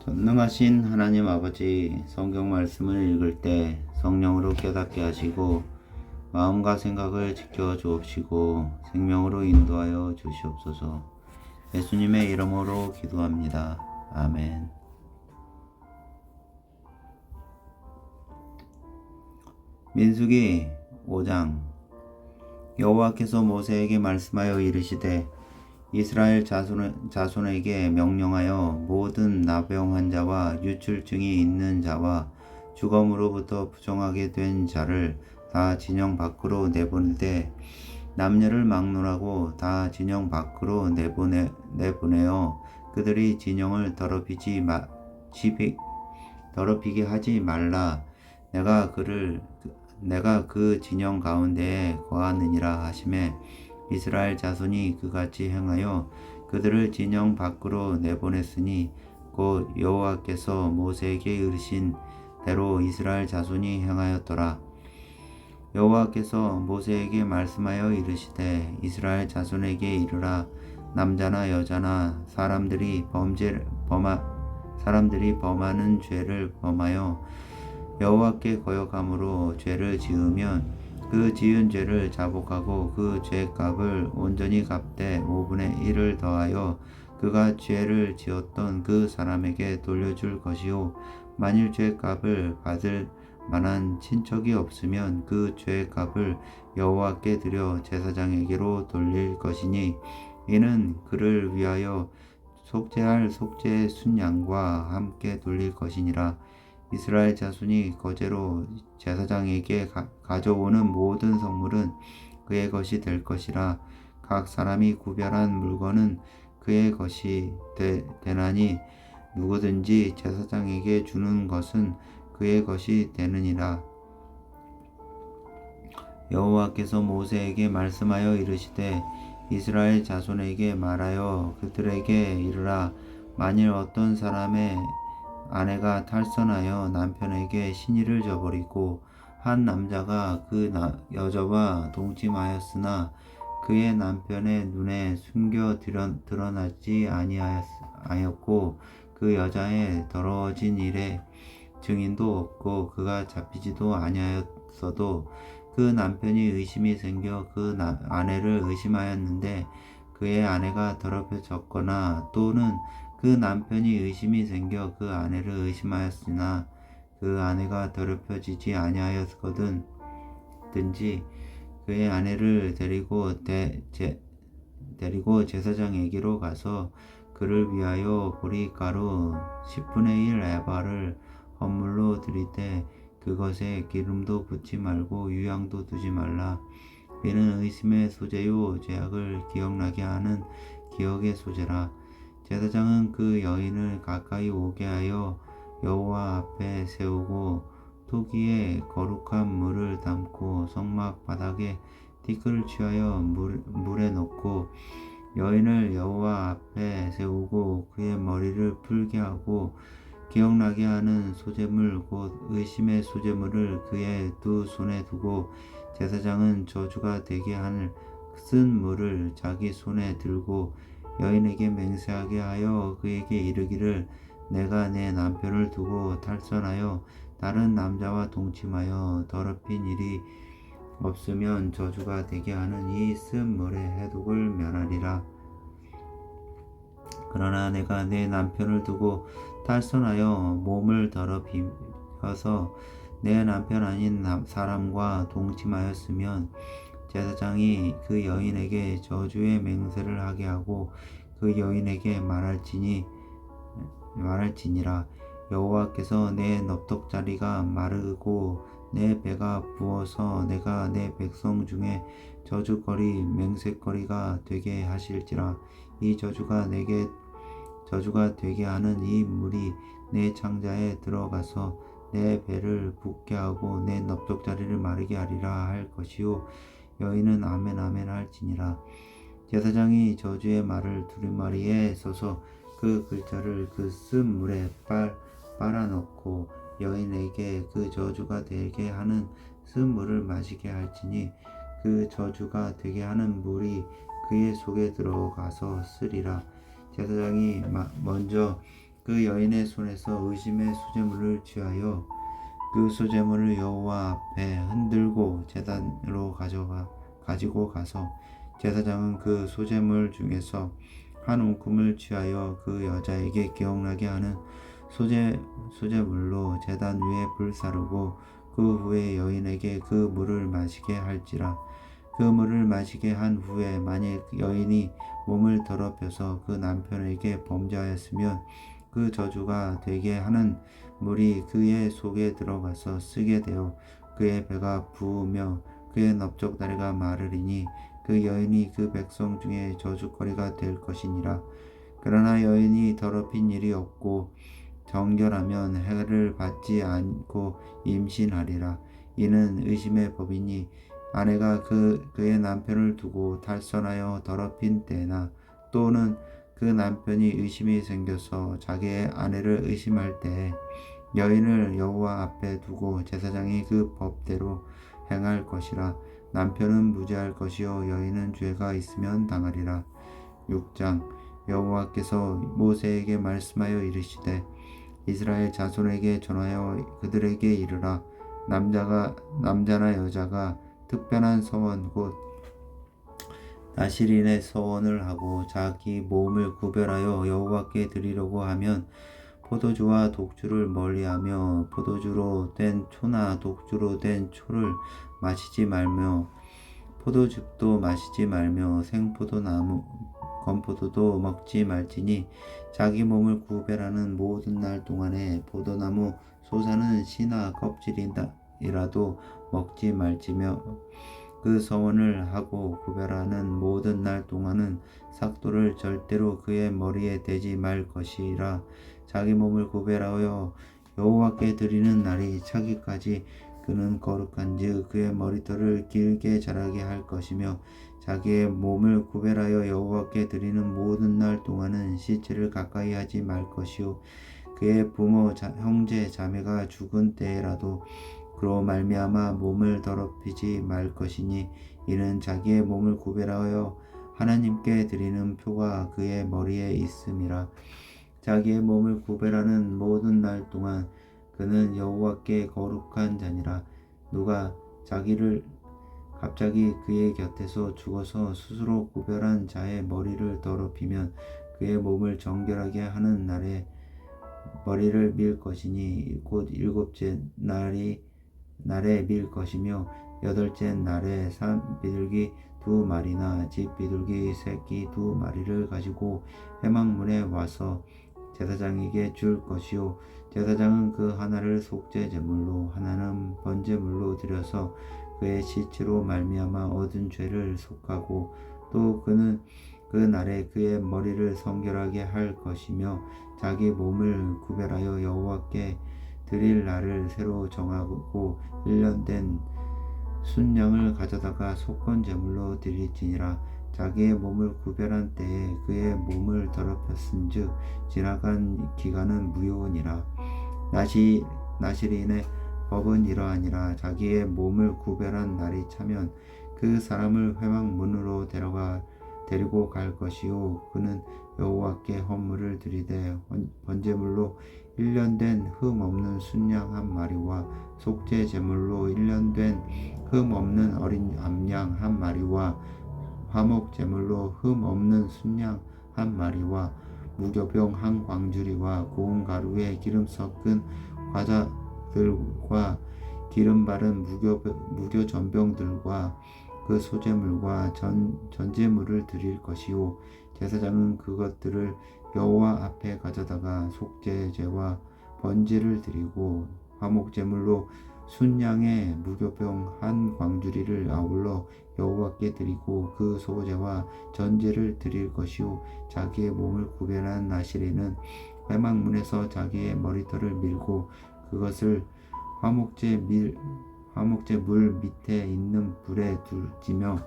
전능하신 하나님 아버지, 성경 말씀을 읽을 때 성령으로 깨닫게 하시고 마음과 생각을 지켜 주옵시고 생명으로 인도하여 주시옵소서. 예수님의 이름으로 기도합니다. 아멘. 민수기 5장. 여호와께서 모세에게 말씀하여 이르시되 이스라엘 자손에게 명령하여 모든 나병 환자와 유출증이 있는 자와 주검으로부터 부정하게 된 자를 다 진영 밖으로 내보내되 남녀를 막론하고 다 진영 밖으로 내보내어 그들이 진영을 더럽히게 하지 말라. 내가 그 진영 가운데에 거하느니라 하시매 이스라엘 자손이 그같이 행하여 그들을 진영 밖으로 내보냈으니 곧 여호와께서 모세에게 이르신 대로 이스라엘 자손이 행하였더라. 여호와께서 모세에게 말씀하여 이르시되 이스라엘 자손에게 이르라. 남자나 여자나 사람들이 범하는 죄를 범하여 여호와께 거역함으로 죄를 지으면 그 지은 죄를 자복하고 그 죄값을 온전히 갚되 5분의 1을 더하여 그가 죄를 지었던 그 사람에게 돌려줄 것이요 만일 죄값을 받을 만한 친척이 없으면 그 죄값을 여호와께 드려 제사장에게로 돌릴 것이니 이는 그를 위하여 속죄할 속죄의 순양과 함께 돌릴 것이니라. 이스라엘 자손이 거제로 제사장에게 가져오는 모든 성물은 그의 것이 될 것이라. 각 사람이 구별한 물건은 그의 것이 되나니 누구든지 제사장에게 주는 것은 그의 것이 되느니라. 여호와께서 모세에게 말씀하여 이르시되 이스라엘 자손에게 말하여 그들에게 이르라. 만일 어떤 사람의 아내가 탈선하여 남편에게 신의를 저버리고 한 남자가 그 여자와 동침하였으나 그의 남편의 눈에 숨겨 드러나지 아니하였고 그 여자의 더러워진 일에 증인도 없고 그가 잡히지도 아니하였어도 그 남편이 의심이 생겨 그 아내를 의심하였는데 그의 아내가 더럽혀졌거나 또는 그 남편이 의심이 생겨 그 아내를 의심하였으나 그 아내가 더럽혀지지 아니하였거든지 그의 아내를 데리고 제사장에게로 가서 그를 위하여 보리가루 10분의 1 에바를 헌물로 드리되 그것에 기름도 붓지 말고 유향도 두지 말라. 이는 의심의 소재요 죄악을 기억나게 하는 기억의 소재라. 제사장은 그 여인을 가까이 오게 하여 여호와 앞에 세우고 토기에 거룩한 물을 담고 성막 바닥에 티끌을 취하여 물에 넣고 여인을 여호와 앞에 세우고 그의 머리를 풀게 하고 기억나게 하는 소재물 곧 의심의 소재물을 그의 두 손에 두고 제사장은 저주가 되게 할 쓴 물을 자기 손에 들고 여인에게 맹세하게 하여 그에게 이르기를 내가 내 남편을 두고 탈선하여 다른 남자와 동침하여 더럽힌 일이 없으면 저주가 되게 하는 이 쓴 물의 해독을 면하리라. 그러나 내가 내 남편을 두고 탈선하여 몸을 더럽혀서 내 남편 아닌 사람과 동침하였으면 제사장이 그 여인에게 저주의 맹세를 하게 하고 그 여인에게 말할지니라. 여호와께서 내 넙떡자리가 마르고 내 배가 부어서 내가 내 백성 중에 저주거리 맹세거리가 되게 하실지라. 이 저주가 되게 하는 이 물이 내 창자에 들어가서 내 배를 붓게 하고 내 넙떡자리를 마르게 하리라 할 것이요 여인은 아멘 아멘 할지니라. 제사장이 저주의 말을 두루마리에 써서 그 글자를 그 쓴 물에 빨아 넣고 여인에게 그 저주가 되게 하는 쓴 물을 마시게 할지니 그 저주가 되게 하는 물이 그의 속에 들어가서 쓰리라. 제사장이 먼저 그 여인의 손에서 의심의 수제물을 취하여 그 수제물을 여호와 앞에 흔들고 제단으로 가지고 가서 제사장은 그 수제물 중에서 한 움큼을 취하여 그 여자에게 기억나게 하는 수제물로 제단 위에 불사르고 그 후에 여인에게 그 물을 마시게 할지라. 그 물을 마시게 한 후에 만일 여인이 몸을 더럽혀서 그 남편에게 범죄하였으면 그 저주가 되게 하는 물이 그의 속에 들어가서 쓰게 되어 그의 배가 부으며 그의 넓적다리가 마르리니 그 여인이 그 백성 중에 저주거리가 될 것이니라. 그러나 여인이 더럽힌 일이 없고 정결하면 해를 받지 않고 임신하리라. 이는 의심의 법이니 아내가 그의 남편을 두고 탈선하여 더럽힌 때나 또는 그 남편이 의심이 생겨서 자기의 아내를 의심할 때에 여인을 여호와 앞에 두고 제사장이 그 법대로 행할 것이라. 남편은 무죄할 것이요 여인은 죄가 있으면 당하리라. 6장. 여호와께서 모세에게 말씀하여 이르시되 이스라엘 자손에게 전하여 그들에게 이르라. 남자나 여자가 특별한 서원 곧 나실인의 서원을 하고 자기 몸을 구별하여 여호와께 드리려고 하면 포도주와 독주를 멀리하며 포도주로 된 초나 독주로 된 초를 마시지 말며 포도즙도 마시지 말며 생포도나무 건포도도 먹지 말지니 자기 몸을 구별하는 모든 날 동안에 포도나무 솟아는 씨나 껍질이라도 먹지 말지며 그 서원을 하고 구별하는 모든 날 동안은 삭도를 절대로 그의 머리에 대지 말 것이라. 자기 몸을 구별하여 여호와께 드리는 날이 차기까지 그는 거룩한즉 그의 머리털을 길게 자라게 할 것이며 자기의 몸을 구별하여 여호와께 드리는 모든 날 동안은 시체를 가까이 하지 말 것이요 그의 부모 형제 자매가 죽은 때라도 그로 말미암아 몸을 더럽히지 말 것이니 이는 자기의 몸을 구별하여 하나님께 드리는 표가 그의 머리에 있음이라. 자기의 몸을 구별하는 모든 날 동안 그는 여호와께 거룩한 자니라. 누가 갑자기 그의 곁에서 죽어서 스스로 구별한 자의 머리를 더럽히면 그의 몸을 정결하게 하는 날에 머리를 밀 것이니 곧 일곱째 날에 밀 것이며 여덟째 날에 비둘기 2마리나 집 비둘기 새끼 2마리를 가지고 회막문에 와서 제사장에게 줄 것이요 제사장은 그 하나를 속죄 제물로 하나는 번제물로 드려서 그의 시체로 말미암아 얻은 죄를 속하고 또 그는 그 날에 그의 머리를 성결하게 할 것이며 자기 몸을 구별하여 여호와께 드릴 날을 새로 정하고 1년 된 순양을 가져다가 속건 제물로 드릴지니라. 자기의 몸을 구별한 때에 그의 몸을 더럽혔은즉 지나간 기간은 무효니라. 나실인의 법은 이러하니라. 자기의 몸을 구별한 날이 차면 그 사람을 회막문으로 데리고 갈 것이요 그는 여호와께 헌물을 드리되 번제물로 1년 된 흠 없는 순양 1마리와 속죄 제물로 1년 된 흠 없는 어린 암양 1마리와 화목 제물로 흠 없는 순양 1마리와 무교병 1광주리와 고운 가루에 기름 섞은 과자들과 기름 바른 무교 전병들과 그 소제물과 전제물을 드릴 것이요 제사장은 그것들을 여호와 앞에 가져다가 속죄제와 번제를 드리고 화목제물로 순양의 무교병 1광주리를 아울러 여호와께 드리고 그 소제와 전제를 드릴 것이요 자기의 몸을 구별한 나실에는 회막문에서 자기의 머리털을 밀고 그것을 화목제 물 밑에 있는 불에 둘지며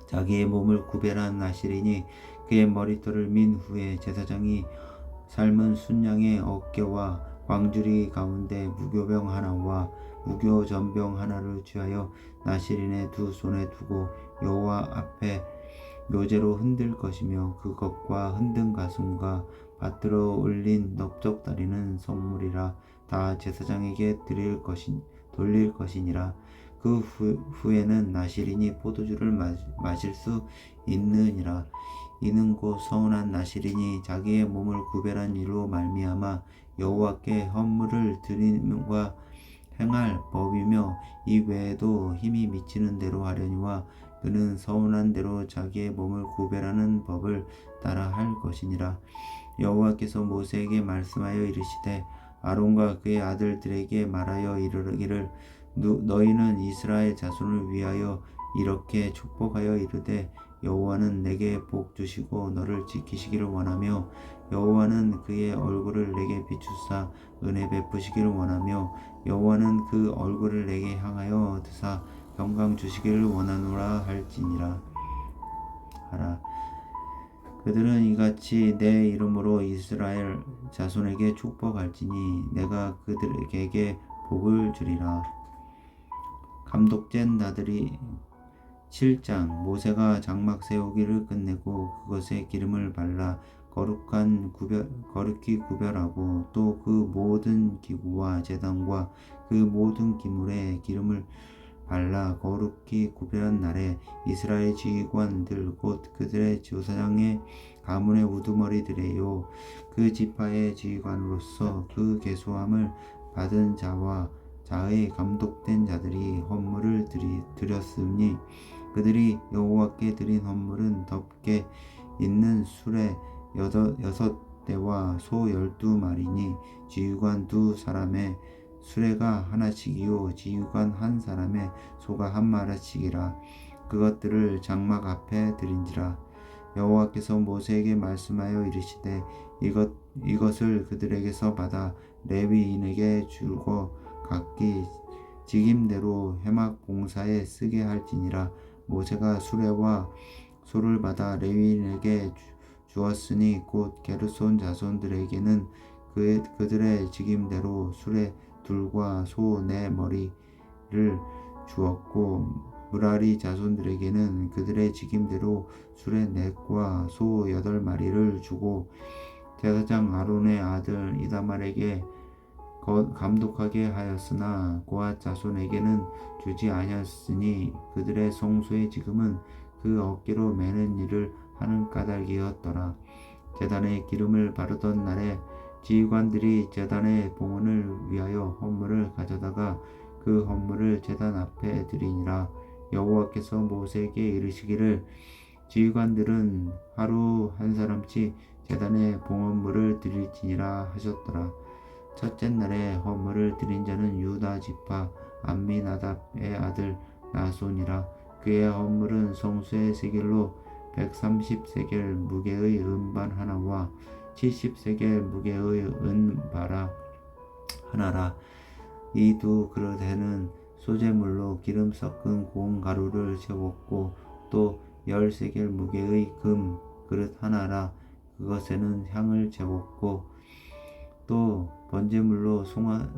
자기의 몸을 구별한 나실이니 그의 머리털을 민 후에 제사장이 삶은 순양의 어깨와 광주리 가운데 무교병 하나와 무교전병 하나를 취하여 나실인의 2손에 두고 여호와 앞에 묘제로 흔들 것이며 그것과 흔든 가슴과 받들어 올린 넓적다리는 성물이라 다 제사장에게 돌릴 것이니라. 그 후에는 나실인이 포도주를 마실 수 있느니라. 이는 곧 서운한 나실인이 자기의 몸을 구별한 일로 말미암아 여호와께 헌물을 드림과 행할 법이며 이 외에도 힘이 미치는 대로 하려니와 그는 서운한 대로 자기의 몸을 구별하는 법을 따라 할 것이니라. 여호와께서 모세에게 말씀하여 이르시되 아론과 그의 아들들에게 말하여 이르기를 너희는 이스라엘 자손을 위하여 이렇게 축복하여 이르되 여호와는 내게 복 주시고 너를 지키시기를 원하며 여호와는 그의 얼굴을 내게 비추사 은혜 베푸시기를 원하며 여호와는 그 얼굴을 내게 향하여 드사 평강 주시기를 원하노라 할지니라 하라. 그들은 이같이 내 이름으로 이스라엘 자손에게 축복할지니 내가 그들에게 복을 주리라. 감독된 나들이 7장. 모세가 장막 세우기를 끝내고 그것에 기름을 발라 거룩히 구별하고 또 그 모든 기구와 제단과 그 모든 기물에 기름을 발라 거룩히 구별한 날에 이스라엘 지휘관들 곧 그들의 제사장의 가문의 우두머리들에요 그 지파의 지휘관으로서 그 계수함을 받은 자와 자의 감독된 자들이 헌물을 드렸으니 그들이 여호와께 드린 헌물은 덮개 있는 수레 6대와 소 12마리니 지휘관 2사람의 수레가 하나씩이요 지휘관 1사람의 소가 1마리씩이라. 그것들을 장막 앞에 드린지라. 여호와께서 모세에게 말씀하여 이르시되 이것을 그들에게서 받아 레위인에게 주고 각기 직임대로 회막 봉사에 쓰게 할지니라. 모세가 수레와 소를 받아 레위인에게 주었으니 곧 게르손 자손들에게는 그들의 직임대로 수레 둘과 소 4머리를 주었고 무라리 자손들에게는 그들의 직임대로 수레 4과 소 8마리를 주고 제사장 아론의 아들 이다말에게 감독하게 하였으나 고앗 자손에게는 주지 아니하였으니 그들의 성소의 지금은 그 어깨로 매는 일을 하는 까닭이었더라. 제단에 기름을 바르던 날에 지휘관들이 제단의 봉헌을 위하여 헌물을 가져다가 그 헌물을 제단 앞에 드리니라. 여호와께서 모세에게 이르시기를 지휘관들은 하루 한 사람씩 제단에 봉헌물을 드릴지니라 하셨더라. 첫째 날에 헌물을 드린 자는 유다 지파 암미나답의 아들 나손이라. 그의 헌물은 성소의 세겔로 130세겔 무게의 은반 하나와 70세겔 무게의 은바라 하나라. 이 두 그릇에는 소재물로 기름 섞은 고운 가루를 채웠고 또 10세겔 무게의 금 그릇 하나라. 그것에는 향을 채웠고 또 번제물로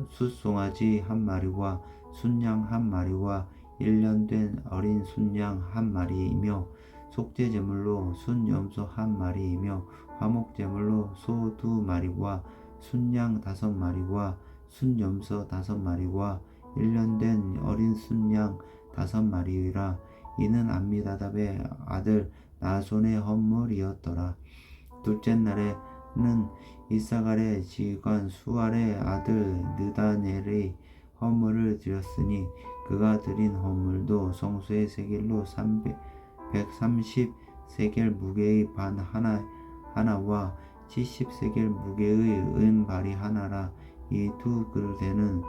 숫송아지 1마리와 순양 1마리와 1년 된 어린 순양 1마리이며 속죄제물로 순염소 1마리이며 화목제물로 소 2마리와 순양 5마리와 순염소 5마리와 1년 된 어린 순양 5마리이라. 이는 암미나답의 아들 나손의 헌물이었더라. 둘째 날에는 이사갈의 지휘관 수알의 아들 느다넬의 헌물을 드렸으니 그가 드린 헌물도 성소의 세겔로 130세겔 무게의 반 하나와 70세겔 무게의 은발이 하나라. 이 두 그릇에는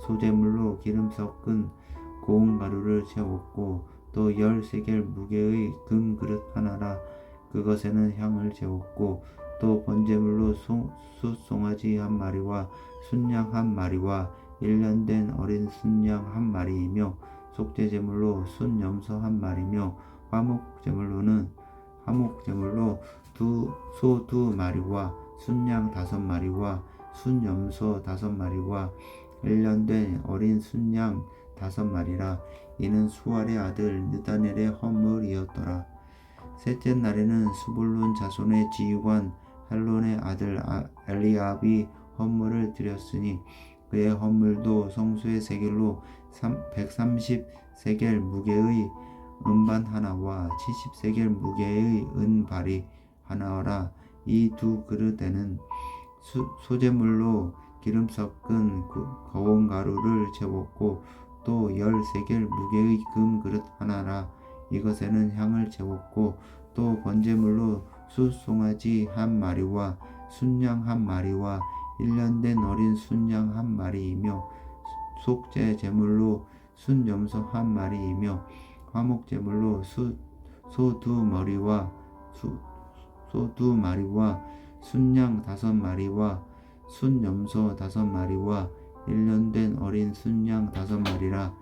소재물로 기름 섞은 고운 가루를 채웠고 또 10세겔 무게의 금 그릇 하나라. 그것에는 향을 채웠고 또 번제물로 숫송아지 1마리와 순양 1마리와 1년 된 어린 순양 1마리이며 속죄제물로 순염소 1마리며 화목제물로 소 2마리와 순양 5마리와 순염소 5마리와 1년 된 어린 순양 5마리라. 이는 수알의 아들 느다넬의 헌물이었더라. 셋째 날에는 스불론 자손의 지휘관 헬론의 아들 엘리압이 헌물을 드렸으니 그의 헌물도 성소의 세겔로 130세겔 무게의 은반 하나와 70세겔 무게의 은발이 하나라. 이 두 그릇에는 소재물로 기름 섞은 거운 가루를 채웠고 또 10세겔 무게의 금 그릇 하나라. 이것에는 향을 채웠고 또 번제물로 숫송아지 한 마리와 순양 한 마리와 1년 된 어린 순양 한 마리이며 속죄 제물로 순염소 한 마리이며 화목 제물로 소 두 마리와 순양 5마리와 순염소 5마리와 1년 된 어린 순양 5마리라.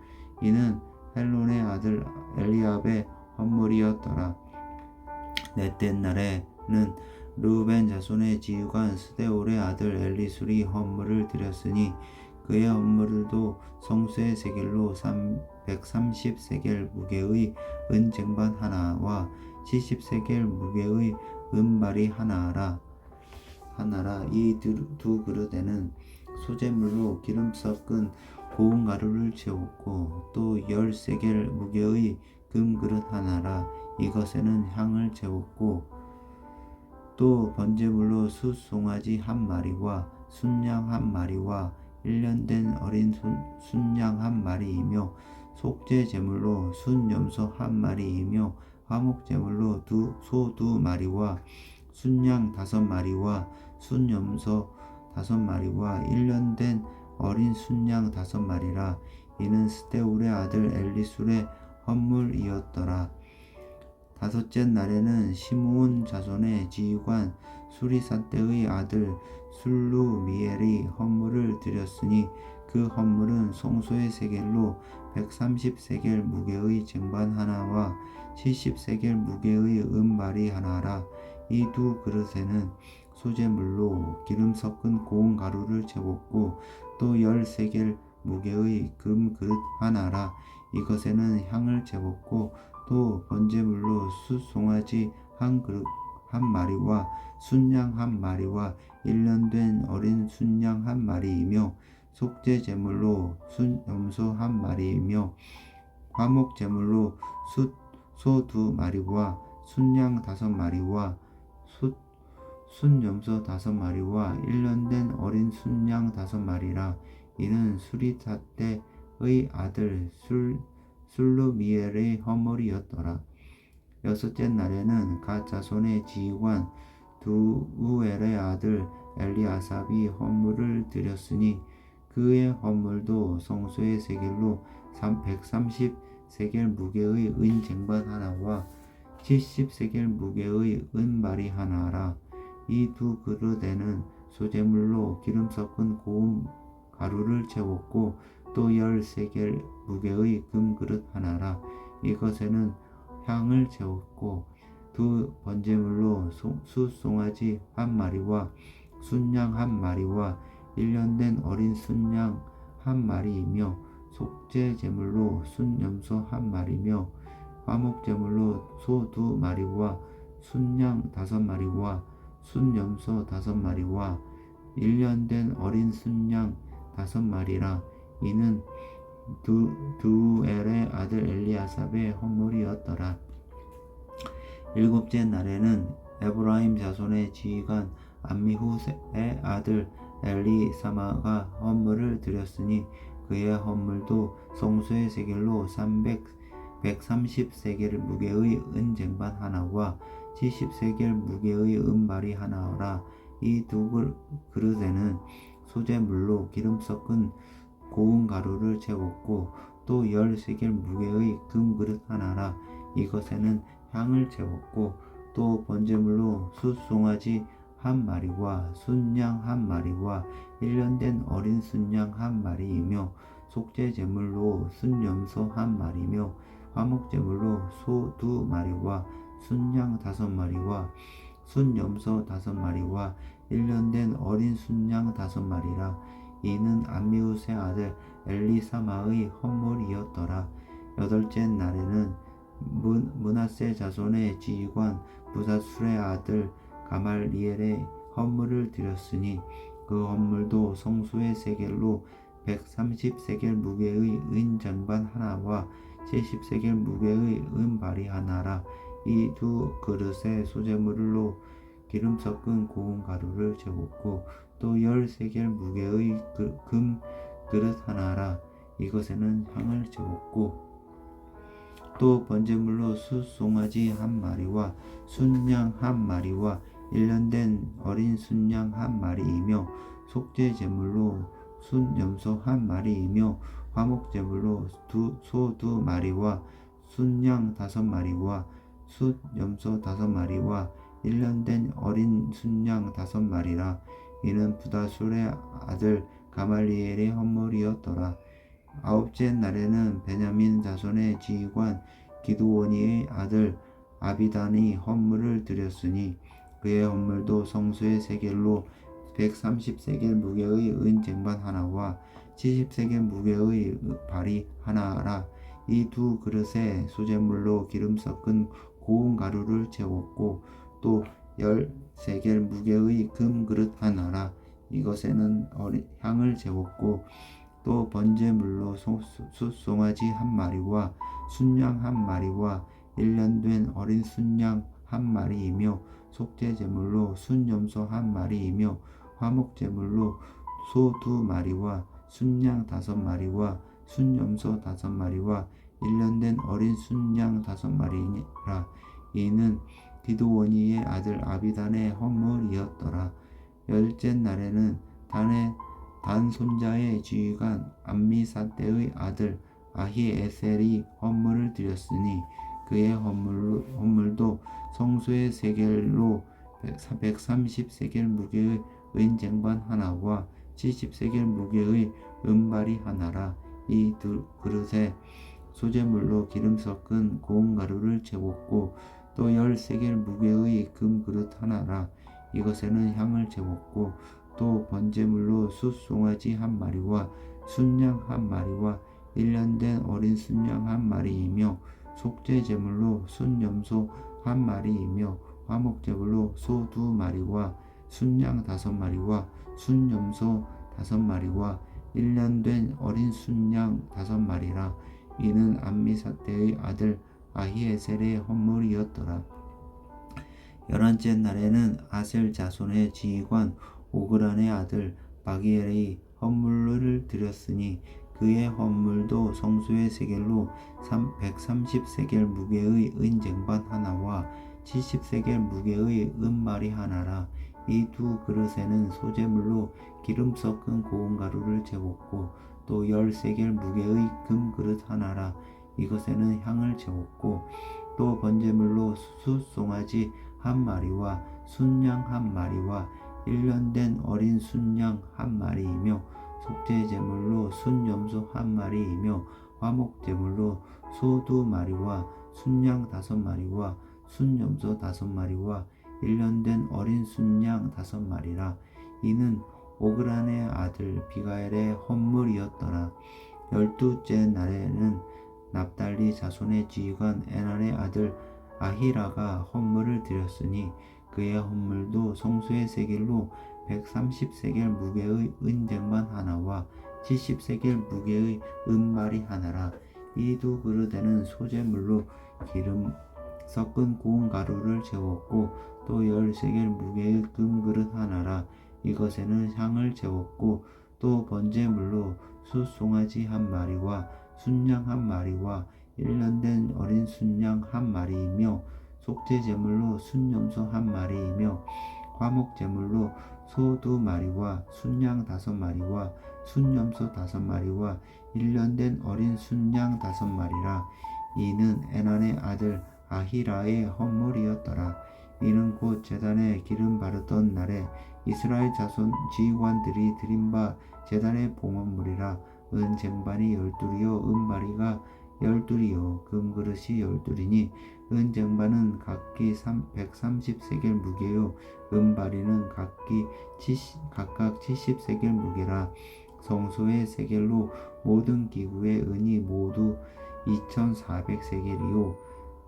이는 헬론의 아들 엘리압의 헌물이었더라. 넷째 날에는 르우벤 자손의 지휘관 스데올의 아들 엘리술이 헌물을 드렸으니 그의 헌물도 성소의 세겔로 130세겔 무게의 은쟁반 하나와 70세겔 무게의 은발이 하나라. 이 두 그릇에는 소재물로 기름 섞은 고운 가루를 채웠고 또 10세겔 무게의 금 그릇 하나라. 이것에는 향을 채웠고 또 번제물로 숫송아지 한 마리와 순양 한 마리와 1년 된 어린 순양 한 마리이며 속죄 제물로 순염소 한 마리이며 화목 제물로 소 2마리와 순양 5마리와 순염소 5마리와 1년 된 어린 순양 5마리라. 이는 스데울의 아들 엘리술의 헌물이었더라. 다섯째 날에는 시므온 자손의 지휘관 수리삿대의 아들 술루미엘이 헌물을 드렸으니 그 헌물은 성소의 세겔로 130세겔 무게의 쟁반 하나와 70세겔 무게의 은발이 하나라. 이 두 그릇에는 소재물로 기름 섞은 고운 가루를 채웠고 또 10세겔 무게의 금 그릇 하나라. 이것에는 향을 채웠고 또 번제물로 숫송아지 한 마리와 순양 한 마리와 1년 된 어린 순양 한 마리이며 속죄 제물로 순염소 한 마리이며 화목 제물로 소 2마리와 순양 5마리와 순염소 5마리와 1년 된 어린 순양 5마리라. 이는 수리삿대의 아들 술루미엘의 헌물이었더라. 여섯째 날에는 갓 자손의 지휘관 두우엘의 아들 엘리아삽이 헌물을 드렸으니 그의 헌물도 성소의 세겔로 130세겔 무게의 은 쟁반 하나와 70세겔 무게의 은발이 하나라. 이 두 그릇에는 소재물로 기름 섞은 고운 가루를 채웠고 또 10세겔 무게의 금 그릇 하나라. 이것에는 향을 채웠고 두 번제물로 숫송아지 한 마리와 순양 한 마리와 1년 된 어린 순양 한 마리이며 속죄 제물로 순염소 한 마리며 화목 제물로 소 2마리와 순양 5마리와 순염소 5마리와 1년 된 어린 순양 5마리라. 이는 두엘의 아들 엘리아삽의 헌물이었더라. 일곱째 날에는 에브라임 자손의 지휘관 암미후의 아들 엘리사마가 헌물을 드렸으니 그의 헌물도 성소의 세겔로 130세겔 무게의 은쟁반 하나와 70세겔 무게의 은발이 하나라. 이 두 그릇에는 소재물로 기름 섞은 고운 가루를 채웠고 또 10세겔 무게의 금 그릇 하나라. 이것에는 향을 채웠고 또 번제물로 숫송아지 한 마리와 순양 한 마리와 1년 된 어린 순양 한 마리이며 속죄 제물로 순염소 한 마리며 화목 제물로 소 2마리와 순양 5마리와 순염소 5마리와 1년 된 어린 순양 5마리라. 이는 암미우스의 아들 엘리사마의 헌물이었더라. 여덟째 날에는 므낫세 자손의 지휘관 부사술의 아들 가말리엘의 헌물을 드렸으니 그 헌물도 성소의 세겔로 130세겔 무게의 은쟁반 하나와 70세겔 무게의 은발이 하나라. 이 두 그릇에 소재물로 기름 섞은 고운 가루를 재웠고 또 10세겔 무게의 금 그릇 하나라. 이것에는 향을 재웠고 또 번제물로 숫송아지 한 마리와 순양 한 마리와 1년 된 어린 순양 한 마리이며 속죄 제물로 순염소 한 마리이며 화목 제물로 소 두 마리와 순양 5마리와 숫염소 5마리와 1년 된 어린 순양 5마리라. 이는 부다술의 아들 가말리엘의 헌물이었더라. 아홉째 날에는 베냐민 자손의 지휘관 기드오니의 아들 아비단이 헌물을 드렸으니 그의 헌물도 성소의 세겔로 130세겔 무게의 은쟁반 하나와 70세겔 무게의 발이 하나라. 이 두 그릇에 소재물로 기름 섞은 고운 가루를 재웠고 또 10세겔 무게의 금 그릇 하나라. 이것에는 향을 재웠고 또 번제물로 숫송아지 한 마리와 순양 한 마리와 1년 된 어린 순양 한 마리이며 속죄제물로 순염소 한 마리이며 화목제물로 소 2마리와 순양 5마리와 순염소 5마리와 1년 된 어린 순양 5마리니라. 이는 기드오니의 아들 아비단의 헌물이었더라. 10째 날에는 단 손자의 지휘관 암미사대의 아들 아히에셀이 헌물을 드렸으니 그의 헌물도 성소의 세겔로 130세겔 무게의 은쟁반 하나와 70세겔 무게의 은발이 하나라. 이 두 그릇에 소재물로 기름 섞은 고운 가루를 재웠고 또 10세겔 무게의 금 그릇 하나라. 이것에는 향을 재웠고 또 번제물로 숫송아지 한 마리와 순양 한 마리와 1년 된 어린 순양 한 마리이며 속죄제물로 순염소 한 마리이며 화목제물로 소 2마리와 순양 5마리와 순염소 5마리와 1년 된 어린 순양 5마리라. 이는 암미사대의 아들 아히에셀의 헌물이었더라. 11째 날에는 아셀 자손의 지휘관 오그란의 아들 바기엘의 헌물을 드렸으니 그의 헌물도 성소의 세겔로 130세겔 무게의 은쟁반 하나와 70세겔 무게의 은말이 하나라. 이 두 그릇에는 소재물로 기름 섞은 고운 가루를 재웠고 또 10세겔 무게의 금 그릇 하나라. 이것에는 향을 재웠고 또 번제물로 숫송아지 한 마리와 순양 한 마리와 1년 된 어린 순양 한 마리이며 속죄제물로 순염소 한 마리이며 화목제물로 소 2마리와 순양 5마리와 순염소 5마리와 1년 된 어린 순양 5마리라. 이는 오그란의 아들 비가엘의 헌물이었더라. 12째 날에는 납달리 자손의 지휘관 에난의 아들 아히라가 헌물을 드렸으니 그의 헌물도 성소의 세겔로 130세겔 무게의 은쟁반 하나와 70세겔 무게의 은말이 하나라. 이 두 그릇에는 소재물로 기름 섞은 고운 가루를 재웠고 또 10세겔 무게의 금 그릇 하나라. 이것에는 향을 재웠고 또 번제물로 숫송아지 한 마리와 순양 한 마리와 1년 된 어린 순양 한 마리이며 속죄제물로 순염소 한 마리이며 화목제물로 소 2마리와 순양 5마리와 순염소 5마리와 1년 된 어린 순양 5마리라. 이는 에난의 아들 아히라의 헌물이었더라. 이는 곧 제단에 기름 바르던 날에 이스라엘 자손 지휘관들이 드린 바 제단의 봉헌물이라. 은쟁반이 12이요 은바리가 12이요 금그릇이 12이니 은쟁반은 각기 130세겔 무게요 은바리는 각각 70세겔 무게라. 성소의 세겔로 모든 기구의 은이 모두 2400세겔이요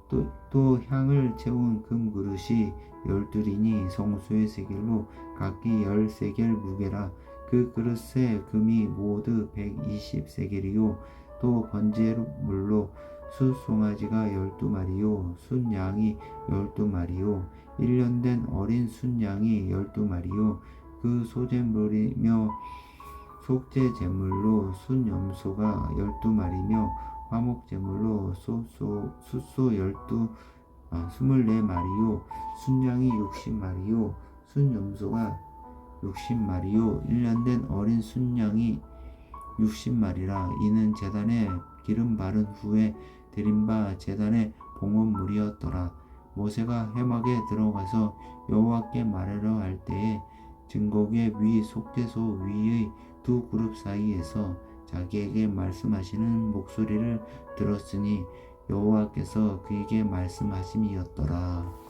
또 향을 채운 금 그릇이 12이니 성소의 세겔로 각기 10세겔 무게라. 그 그릇의 금이 모두 120세겔이요. 또 번제물로 숫송아지가 12마리요 순양이 12마리요 1년 된 어린 순양이 12마리요 그 소제물이며 속죄제물로 순염소가 12마리며 화목제물로 숫소 24마리요 순양이 60마리요 순염소가 60마리요 1년 된 어린 순양이 60마리라. 이는 제단에 기름 바른 후에 드린 바 제단의 봉헌물이었더라. 모세가 회막에 들어가서 여호와께 말하려 할 때에 증거궤 위 속죄소 위의 두 그룹 사이에서 자기에게 말씀하시는 목소리를 들었으니 여호와께서 그에게 말씀하심이었더라.